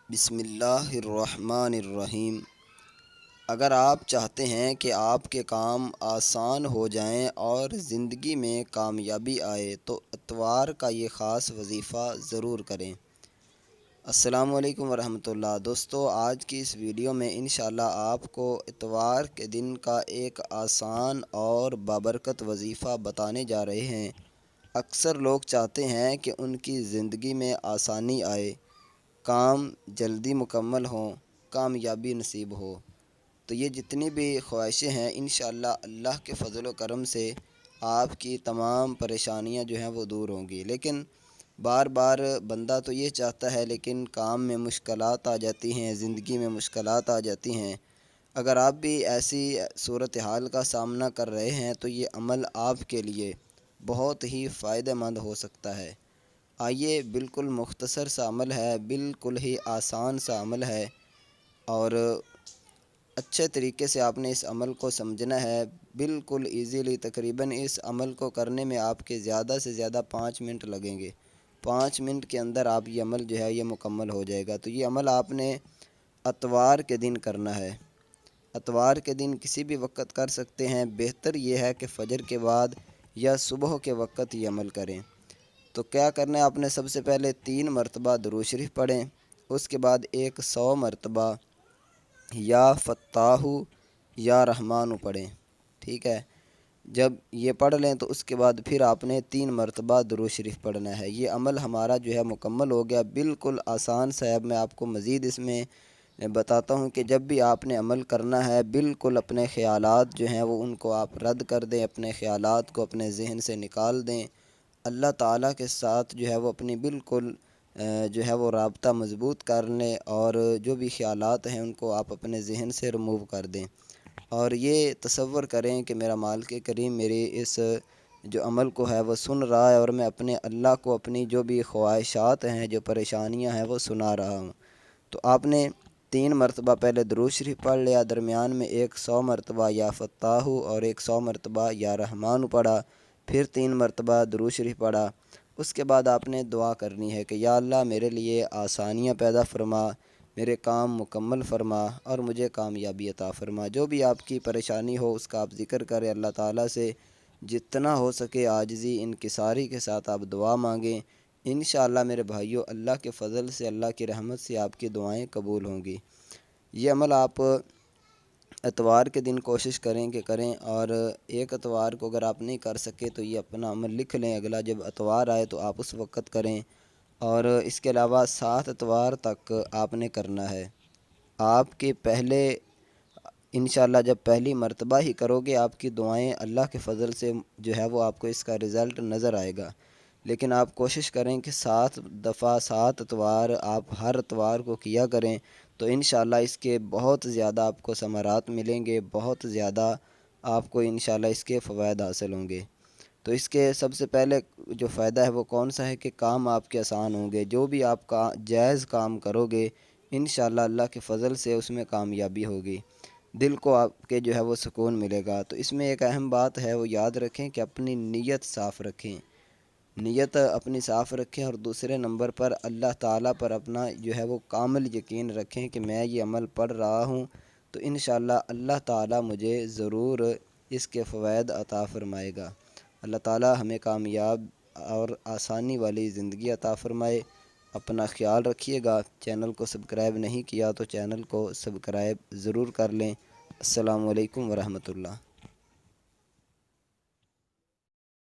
بسم اللہ الرحمن الرحیم۔ اگر آپ چاہتے ہیں کہ آپ کے کام آسان ہو جائیں اور زندگی میں کامیابی آئے تو اتوار کا یہ خاص وظیفہ ضرور کریں۔ السلام علیکم ورحمۃ اللہ۔ دوستو، آج کی اس ویڈیو میں انشاءاللہ آپ کو اتوار کے دن کا ایک آسان اور بابرکت وظیفہ بتانے جا رہے ہیں۔ اکثر لوگ چاہتے ہیں کہ ان کی زندگی میں آسانی آئے، کام جلدی مکمل ہوں، کامیابی نصیب ہو۔ تو یہ جتنی بھی خواہشیں ہیں انشاءاللہ اللہ کے فضل و کرم سے آپ کی تمام پریشانیاں جو ہیں وہ دور ہوں گی۔ لیکن بار بار بندہ تو یہ چاہتا ہے، لیکن کام میں مشکلات آ جاتی ہیں، زندگی میں مشکلات آ جاتی ہیں۔ اگر آپ بھی ایسی صورتحال کا سامنا کر رہے ہیں تو یہ عمل آپ کے لیے بہت ہی فائدہ مند ہو سکتا ہے۔ آئیے، بالکل مختصر سا عمل ہے، بالکل ہی آسان سا عمل ہے، اور اچھے طریقے سے آپ نے اس عمل کو سمجھنا ہے، بالکل ایزیلی۔ تقریباً اس عمل کو کرنے میں آپ کے زیادہ سے زیادہ 5 منٹ لگیں گے۔ 5 منٹ کے اندر آپ یہ عمل جو ہے یہ مکمل ہو جائے گا۔ تو یہ عمل آپ نے اتوار کے دن کرنا ہے۔ اتوار کے دن کسی بھی وقت کر سکتے ہیں، بہتر یہ ہے کہ فجر کے بعد یا صبح کے وقت یہ عمل کریں۔ تو کیا کرنا ہے، آپ نے سب سے پہلے 3 مرتبہ درود شریف پڑھیں، اس کے بعد 100 مرتبہ یا فتاح یا رحمان پڑھیں، ٹھیک ہے۔ جب یہ پڑھ لیں تو اس کے بعد پھر آپ نے 3 مرتبہ درود شریف پڑھنا ہے۔ یہ عمل ہمارا جو ہے مکمل ہو گیا، بالکل آسان سا ہے۔ اب میں آپ کو مزید اس میں بتاتا ہوں کہ جب بھی آپ نے عمل کرنا ہے، بالکل اپنے خیالات جو ہیں وہ ان کو آپ رد کر دیں، اپنے خیالات کو اپنے ذہن سے نکال دیں۔ اللہ تعالیٰ کے ساتھ جو ہے وہ اپنی بالکل جو ہے وہ رابطہ مضبوط کر لیں، اور جو بھی خیالات ہیں ان کو آپ اپنے ذہن سے ریموو کر دیں، اور یہ تصور کریں کہ میرا مالک کریم میری اس جو عمل کو ہے وہ سن رہا ہے، اور میں اپنے اللہ کو اپنی جو بھی خواہشات ہیں، جو پریشانیاں ہیں وہ سنا رہا ہوں۔ تو آپ نے 3 مرتبہ پہلے درود شریف پڑھ لیا، درمیان میں 100 مرتبہ یا فتاح اور 100 مرتبہ یا رحمان پڑھا، پھر 3 مرتبہ درود شریف پڑھا۔ اس کے بعد آپ نے دعا کرنی ہے کہ یا اللہ میرے لیے آسانیاں پیدا فرما، میرے کام مکمل فرما، اور مجھے کامیابی عطا فرما۔ جو بھی آپ کی پریشانی ہو اس کا آپ ذکر کریں، اللہ تعالیٰ سے جتنا ہو سکے عاجزی انکساری کے ساتھ آپ دعا مانگیں۔ انشاءاللہ میرے بھائیوں، اللہ کے فضل سے، اللہ کی رحمت سے آپ کی دعائیں قبول ہوں گی۔ یہ عمل آپ اتوار کے دن کوشش کریں کہ کریں، اور ایک اتوار کو اگر آپ نہیں کر سکے تو یہ اپنا عمل لکھ لیں، اگلا جب اتوار آئے تو آپ اس وقت کریں۔ اور اس کے علاوہ 7 اتوار تک آپ نے کرنا ہے۔ آپ کے پہلے انشاءاللہ جب پہلی مرتبہ ہی کرو گے، آپ کی دعائیں اللہ کے فضل سے جو ہے وہ آپ کو اس کا رزلٹ نظر آئے گا۔ لیکن آپ کوشش کریں کہ 7 دفعہ 7 اتوار آپ ہر اتوار کو کیا کریں، تو انشاءاللہ اس کے بہت زیادہ آپ کو ثمرات ملیں گے، بہت زیادہ آپ کو انشاءاللہ اس کے فوائد حاصل ہوں گے۔ تو اس کے سب سے پہلے جو فائدہ ہے وہ کون سا ہے کہ کام آپ کے آسان ہوں گے۔ جو بھی آپ کا جائز کام کرو گے انشاءاللہ اللہ کے فضل سے اس میں کامیابی ہوگی، دل کو آپ کے جو ہے وہ سکون ملے گا۔ تو اس میں ایک اہم بات ہے، وہ یاد رکھیں کہ اپنی نیت صاف رکھیں، نیت اپنی صاف رکھیں، اور دوسرے نمبر پر اللہ تعالیٰ پر اپنا جو ہے وہ کامل یقین رکھیں کہ میں یہ عمل پڑھ رہا ہوں تو انشاءاللہ اللہ تعالیٰ مجھے ضرور اس کے فوائد عطا فرمائے گا۔ اللہ تعالیٰ ہمیں کامیاب اور آسانی والی زندگی عطا فرمائے۔ اپنا خیال رکھیے گا۔ چینل کو سبسکرائب نہیں کیا تو چینل کو سبسکرائب ضرور کر لیں۔ السلام علیکم ورحمۃ اللہ۔